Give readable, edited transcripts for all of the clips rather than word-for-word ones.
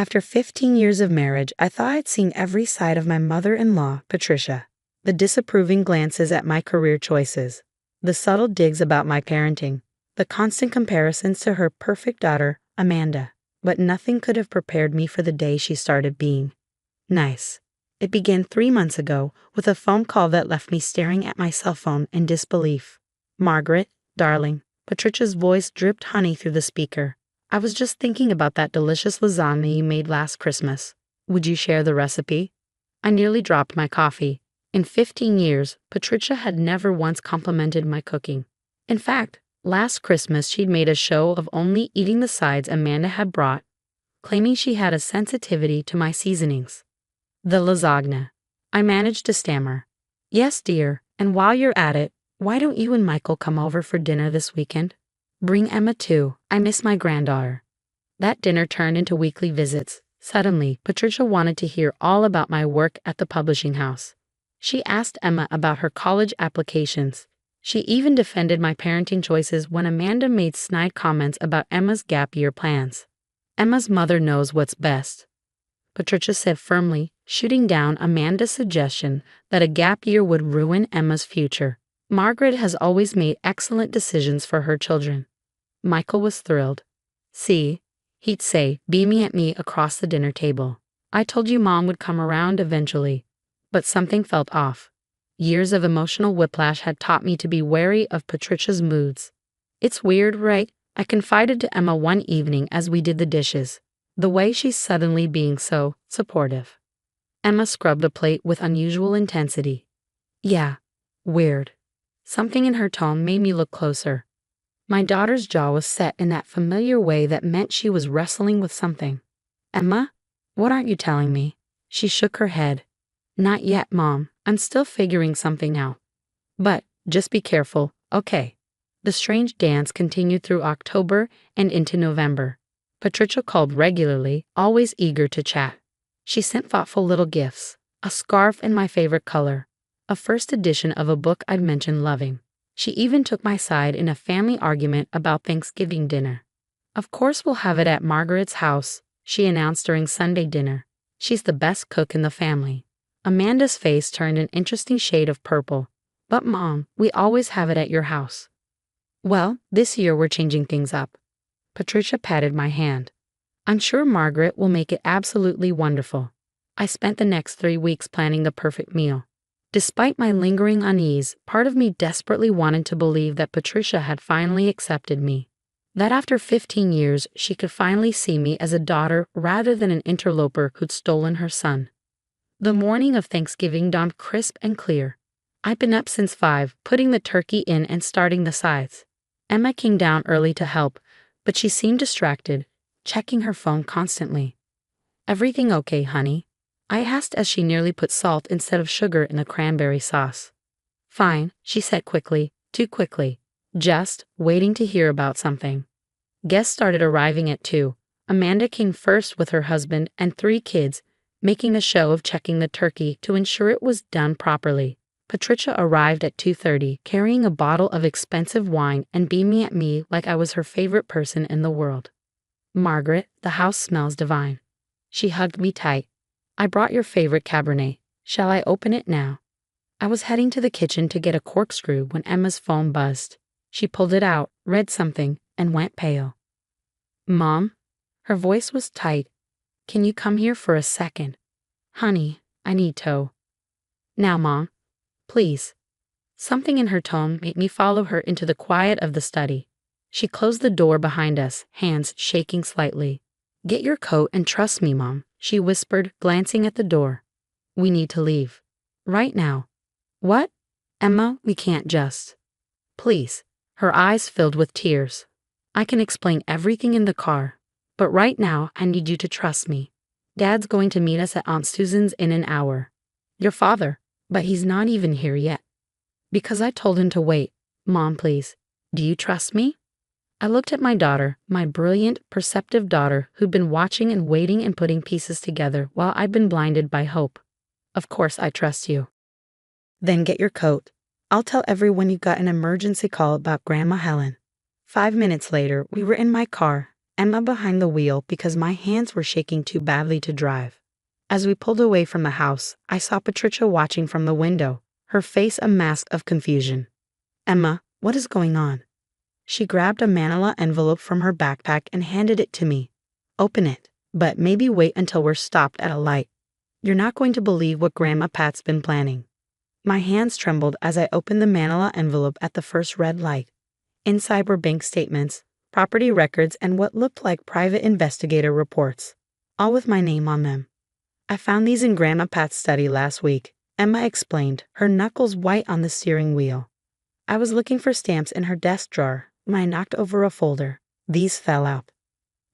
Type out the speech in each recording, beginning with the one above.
After 15 years of marriage, I thought I'd seen every side of my mother-in-law, Patricia. The disapproving glances at my career choices, the subtle digs about my parenting, the constant comparisons to her perfect daughter, Amanda. But nothing could have prepared me for the day she started being nice. It began 3 months ago with a phone call that left me staring at my cell phone in disbelief. "Margaret, darling," Patricia's voice dripped honey through the speaker. "I was just thinking about that delicious lasagna you made last Christmas. Would you share the recipe?" I nearly dropped my coffee. In 15 years, Patricia had never once complimented my cooking. In fact, last Christmas she'd made a show of only eating the sides Amanda had brought, claiming she had a sensitivity to my seasonings. The lasagna. I managed to stammer. "Yes, dear, and while you're at it, why don't you and Michael come over for dinner this weekend? Bring Emma too, I miss my granddaughter." That dinner turned into weekly visits. Suddenly, Patricia wanted to hear all about my work at the publishing house. She asked Emma about her college applications. She even defended my parenting choices when Amanda made snide comments about Emma's gap year plans. "Emma's mother knows what's best," Patricia said firmly, shooting down Amanda's suggestion that a gap year would ruin Emma's future. "Margaret has always made excellent decisions for her children." Michael was thrilled. "See," he'd say, beaming at me across the dinner table. "I told you Mom would come around eventually." But something felt off. Years of emotional whiplash had taught me to be wary of Patricia's moods. "It's weird, right?" I confided to Emma one evening as we did the dishes. "The way she's suddenly being so supportive." Emma scrubbed the plate with unusual intensity. "Yeah, weird." Something in her tone made me look closer. My daughter's jaw was set in that familiar way that meant she was wrestling with something. "Emma, what aren't you telling me?" She shook her head. "Not yet, Mom. I'm still figuring something out. But just be careful, okay?" The strange dance continued through October and into November. Patricia called regularly, always eager to chat. She sent thoughtful little gifts, a scarf in my favorite color, a first edition of a book I'd mentioned loving. She even took my side in a family argument about Thanksgiving dinner. "Of course we'll have it at Margaret's house," she announced during Sunday dinner. "She's the best cook in the family." Amanda's face turned an interesting shade of purple. "But Mom, we always have it at your house." "Well, this year we're changing things up." Patricia patted my hand. "I'm sure Margaret will make it absolutely wonderful." I spent the next 3 weeks planning the perfect meal. Despite my lingering unease, part of me desperately wanted to believe that Patricia had finally accepted me. That after 15 years, she could finally see me as a daughter rather than an interloper who'd stolen her son. The morning of Thanksgiving dawned crisp and clear. I'd been up since 5, putting the turkey in and starting the sides. Emma came down early to help, but she seemed distracted, checking her phone constantly. "Everything okay, honey?" I asked as she nearly put salt instead of sugar in the cranberry sauce. "Fine," she said quickly, too quickly, just waiting to hear about something. Guests started arriving at 2. Amanda came first with her husband and 3 kids, making a show of checking the turkey to ensure it was done properly. Patricia arrived at 2:30, carrying a bottle of expensive wine and beaming at me like I was her favorite person in the world. "Margaret, the house smells divine." She hugged me tight. "I brought your favorite Cabernet. Shall I open it now?" I was heading to the kitchen to get a corkscrew when Emma's phone buzzed. She pulled it out, read something, and went pale. "Mom?" Her voice was tight. "Can you come here for a second?" "Honey, I need to." "Now, Mom. Please." Something in her tone made me follow her into the quiet of the study. She closed the door behind us, hands shaking slightly. "Get your coat and trust me, Mom," she whispered, glancing at the door. "We need to leave. Right now." "What?" "Emma, we can't just." "Please." Her eyes filled with tears. "I can explain everything in the car. But right now, I need you to trust me. Dad's going to meet us at Aunt Susan's in an hour. Your father, but he's not even here yet." "Because I told him to wait. Mom, please. Do you trust me?" I looked at my daughter, my brilliant, perceptive daughter who'd been watching and waiting and putting pieces together while I'd been blinded by hope. "Of course I trust you." "Then get your coat. I'll tell everyone you got an emergency call about Grandma Helen." 5 minutes later, we were in my car, Emma behind the wheel because my hands were shaking too badly to drive. As we pulled away from the house, I saw Patricia watching from the window, her face a mask of confusion. Emma, what is going on? She grabbed a manila envelope from her backpack and handed it to me. Open it, but maybe wait until we're stopped at a light. You're not going to believe what Grandma Pat's been planning. My hands trembled as I opened the manila envelope at the first red light. Inside were bank statements, property records, and what looked like private investigator reports, all with my name on them. I found these in Grandma Pat's study last week, Emma explained, her knuckles white on the steering wheel. I was looking for stamps in her desk drawer when I knocked over a folder. These fell out.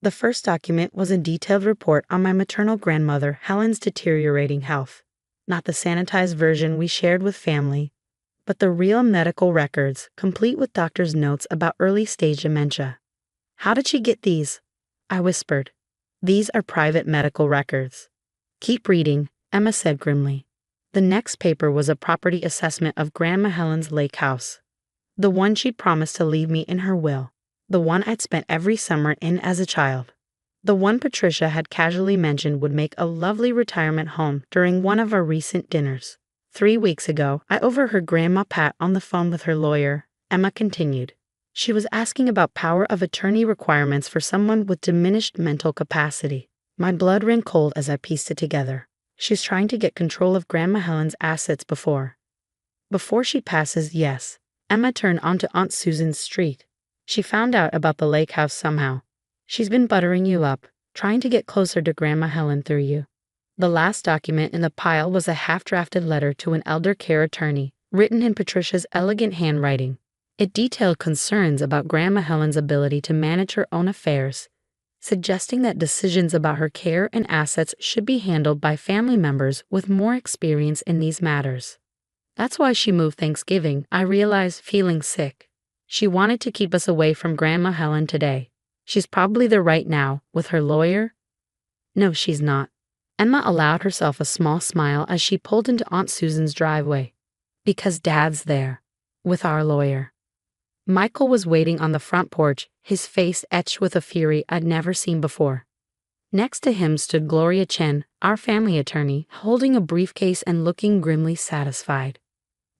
The first document was a detailed report on my maternal grandmother Helen's deteriorating health. Not the sanitized version we shared with family, but the real medical records, complete with doctor's notes about early-stage dementia. How did she get these? I whispered. These are private medical records. Keep reading, Emma said grimly. The next paper was a property assessment of Grandma Helen's lake house. The one she'd promised to leave me in her will. The one I'd spent every summer in as a child. The one Patricia had casually mentioned would make a lovely retirement home during one of our recent dinners. 3 weeks ago, I overheard Grandma Pat on the phone with her lawyer, Emma continued. She was asking about power of attorney requirements for someone with diminished mental capacity. My blood ran cold as I pieced it together. She's trying to get control of Grandma Helen's assets before she passes, yes. Emma turned onto Aunt Susan's street. She found out about the lake house somehow. She's been buttering you up, trying to get closer to Grandma Helen through you. The last document in the pile was a half-drafted letter to an elder care attorney, written in Patricia's elegant handwriting. It detailed concerns about Grandma Helen's ability to manage her own affairs, suggesting that decisions about her care and assets should be handled by family members with more experience in these matters. That's why she moved Thanksgiving, I realized, feeling sick. She wanted to keep us away from Grandma Helen today. She's probably there right now, with her lawyer. No, she's not. Emma allowed herself a small smile as she pulled into Aunt Susan's driveway. Because Dad's there, with our lawyer. Michael was waiting on the front porch, his face etched with a fury I'd never seen before. Next to him stood Gloria Chen, our family attorney, holding a briefcase and looking grimly satisfied.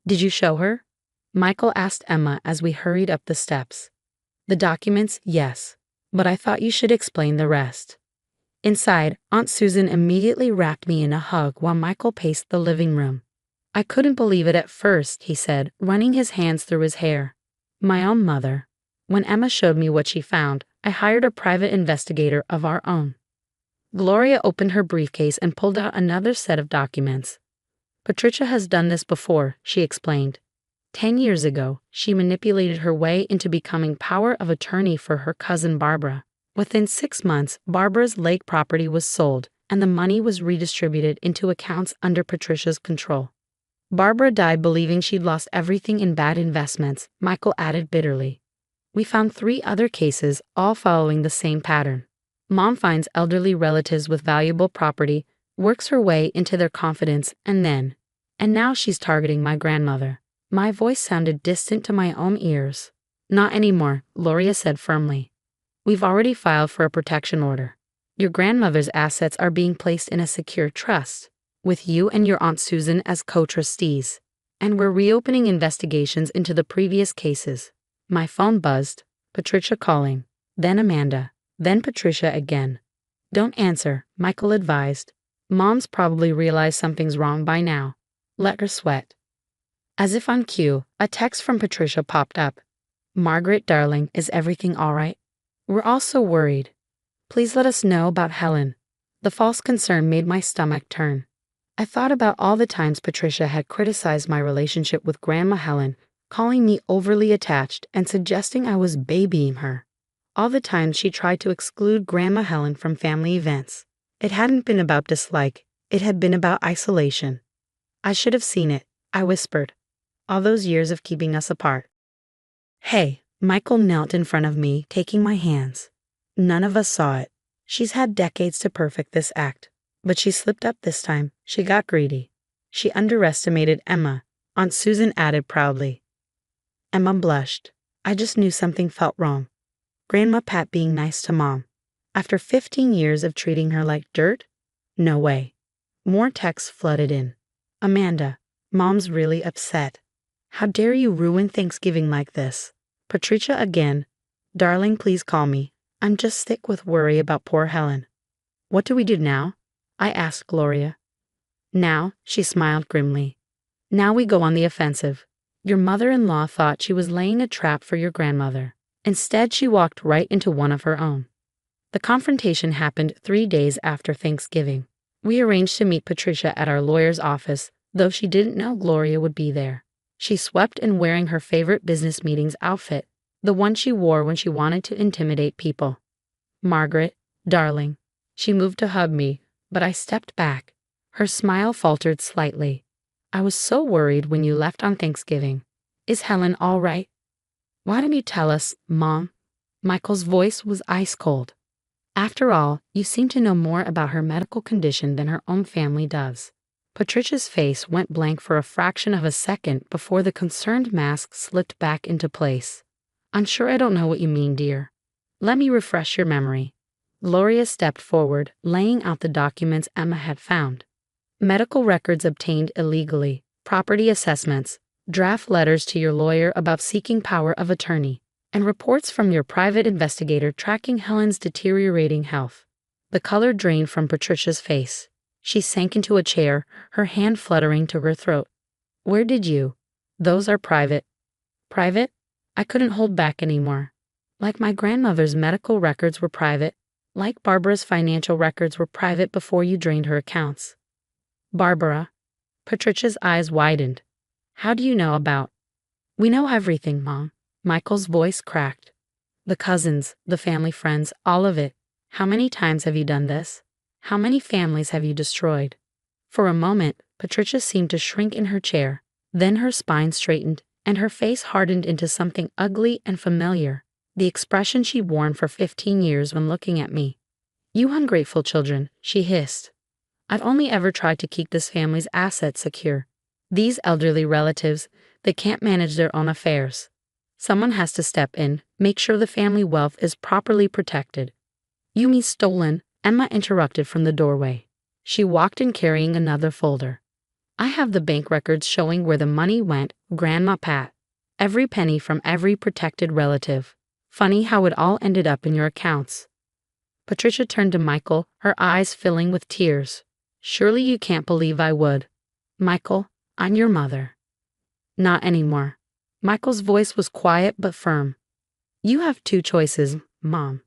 Did you show her? Michael asked Emma as we hurried up the steps. The documents, yes, but I thought you should explain the rest. Inside, Aunt Susan immediately wrapped me in a hug while Michael paced the living room. I couldn't believe it at first, he said, running his hands through his hair. My own mother. When Emma showed me what she found, I hired a private investigator of our own. Gloria opened her briefcase and pulled out another set of documents. Patricia has done this before, she explained. 10 years ago, she manipulated her way into becoming power of attorney for her cousin Barbara. Within 6 months, Barbara's lake property was sold, and the money was redistributed into accounts under Patricia's control. Barbara died believing she'd lost everything in bad investments, Michael added bitterly. We found 3 other cases, all following the same pattern. Mom finds elderly relatives with valuable property, works her way into their confidence, and now she's targeting my grandmother. My voice sounded distant to my own ears. Not anymore, Gloria said firmly. We've already filed for a protection order. Your grandmother's assets are being placed in a secure trust, with you and your Aunt Susan as co-trustees, and we're reopening investigations into the previous cases. My phone buzzed, Patricia calling, then Amanda, then Patricia again. Don't answer, Michael advised. Mom's probably realized something's wrong by now. Let her sweat. As if on cue, a text from Patricia popped up. Margaret, darling, is everything all right? We're all so worried. Please let us know about Helen. The false concern made my stomach turn. I thought about all the times Patricia had criticized my relationship with Grandma Helen, calling me overly attached and suggesting I was babying her. All the times she tried to exclude Grandma Helen from family events. It hadn't been about dislike, it had been about isolation. I should have seen it, I whispered. All those years of keeping us apart. Hey, Michael knelt in front of me, taking my hands. None of us saw it. She's had decades to perfect this act, but she slipped up this time. She got greedy. She underestimated Emma, Aunt Susan added proudly. Emma blushed. I just knew something felt wrong. Grandma Pat being nice to Mom, After 15 years of treating her like dirt? No way. More texts flooded in. Amanda, Mom's really upset. How dare you ruin Thanksgiving like this? Patricia again. Darling, please call me. I'm just sick with worry about poor Helen. What do we do now? I asked Gloria. Now, she smiled grimly. Now we go on the offensive. Your mother-in-law thought she was laying a trap for your grandmother. Instead, she walked right into one of her own. The confrontation happened 3 days after Thanksgiving. We arranged to meet Patricia at our lawyer's office, though she didn't know Gloria would be there. She swept in wearing her favorite business meetings outfit, the one she wore when she wanted to intimidate people. Margaret, darling. She moved to hug me, but I stepped back. Her smile faltered slightly. I was so worried when you left on Thanksgiving. Is Helen all right? Why didn't you tell us, Mom? Michael's voice was ice cold. After all, you seem to know more about her medical condition than her own family does. Patricia's face went blank for a fraction of a second before the concerned mask slipped back into place. I'm sure I don't know what you mean, dear. Let me refresh your memory. Gloria stepped forward, laying out the documents Emma had found. Medical records obtained illegally, property assessments, draft letters to your lawyer about seeking power of attorney, and reports from your private investigator tracking Helen's deteriorating health. The color drained from Patricia's face. She sank into a chair, her hand fluttering to her throat. Where did you? Those are private. Private? I couldn't hold back anymore. Like my grandmother's medical records were private, like Barbara's financial records were private before you drained her accounts. Barbara. Patricia's eyes widened. How do you know about? We know everything, Mom. Michael's voice cracked. The cousins, the family friends, all of it. How many times have you done this? How many families have you destroyed? For a moment, Patricia seemed to shrink in her chair. Then her spine straightened, and her face hardened into something ugly and familiar, the expression she'd worn for 15 years when looking at me. You ungrateful children, she hissed. I've only ever tried to keep this family's assets secure. These elderly relatives, they can't manage their own affairs. Someone has to step in, make sure the family wealth is properly protected. You mean stolen? Emma interrupted from the doorway. She walked in carrying another folder. I have the bank records showing where the money went, Grandma Pat. Every penny from every protected relative. Funny how it all ended up in your accounts. Patricia turned to Michael, her eyes filling with tears. Surely you can't believe I would. Michael, I'm your mother. Not anymore. Michael's voice was quiet but firm. You have two choices, Mom.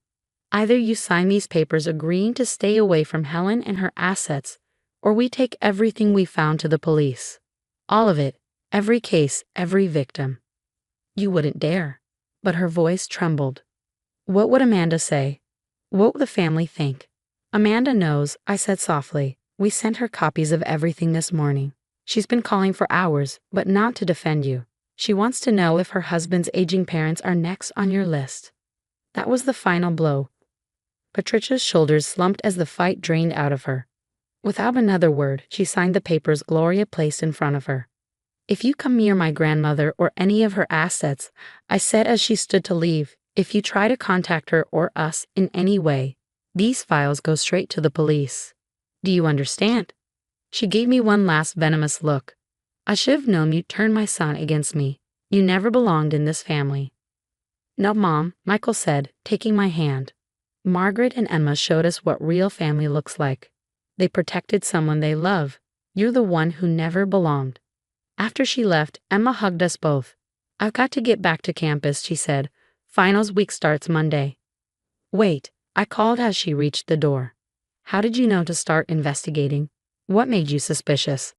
Either you sign these papers agreeing to stay away from Helen and her assets, or we take everything we found to the police. All of it, every case, every victim. You wouldn't dare. But her voice trembled. What would Amanda say? What would the family think? Amanda knows, I said softly. We sent her copies of everything this morning. She's been calling for hours, but not to defend you. She wants to know if her husband's aging parents are next on your list. That was the final blow. Patricia's shoulders slumped as the fight drained out of her. Without another word, she signed the papers Gloria placed in front of her. If you come near my grandmother or any of her assets, I said as she stood to leave, if you try to contact her or us in any way, these files go straight to the police. Do you understand? She gave me one last venomous look. I should have known you'd turn my son against me. You never belonged in this family. No, Mom, Michael said, taking my hand. Margaret and Emma showed us what real family looks like. They protected someone they love. You're the one who never belonged. After she left, Emma hugged us both. I've got to get back to campus, she said. Finals week starts Monday. Wait, I called as she reached the door. How did you know to start investigating? What made you suspicious?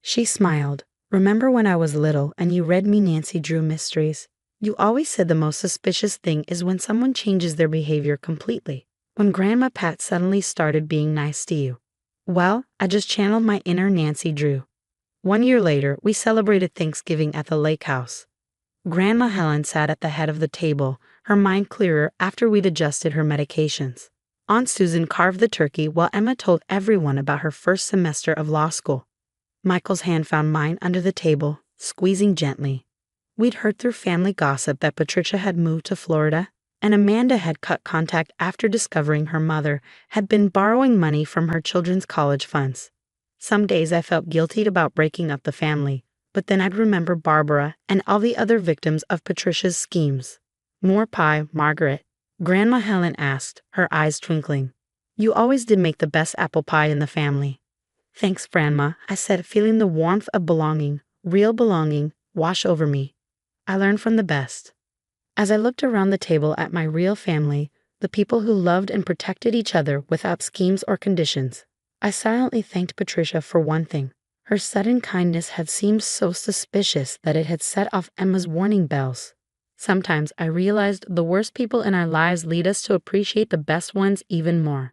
She smiled. Remember when I was little and you read me Nancy Drew mysteries? You always said the most suspicious thing is when someone changes their behavior completely. When Grandma Pat suddenly started being nice to you. Well, I just channeled my inner Nancy Drew. 1 year later, we celebrated Thanksgiving at the lake house. Grandma Helen sat at the head of the table, her mind clearer after we'd adjusted her medications. Aunt Susan carved the turkey while Emma told everyone about her first semester of law school. Michael's hand found mine under the table, squeezing gently. We'd heard through family gossip that Patricia had moved to Florida, and Amanda had cut contact after discovering her mother had been borrowing money from her children's college funds. Some days I felt guilty about breaking up the family, but then I'd remember Barbara and all the other victims of Patricia's schemes. "More pie, Margaret?" Grandma Helen asked, her eyes twinkling. "You always did make the best apple pie in the family." "Thanks, Grandma," I said, feeling the warmth of belonging, real belonging, wash over me. I learned from the best. As I looked around the table at my real family, the people who loved and protected each other without schemes or conditions, I silently thanked Patricia for one thing. Her sudden kindness had seemed so suspicious that it had set off Emma's warning bells. Sometimes I realized the worst people in our lives lead us to appreciate the best ones even more.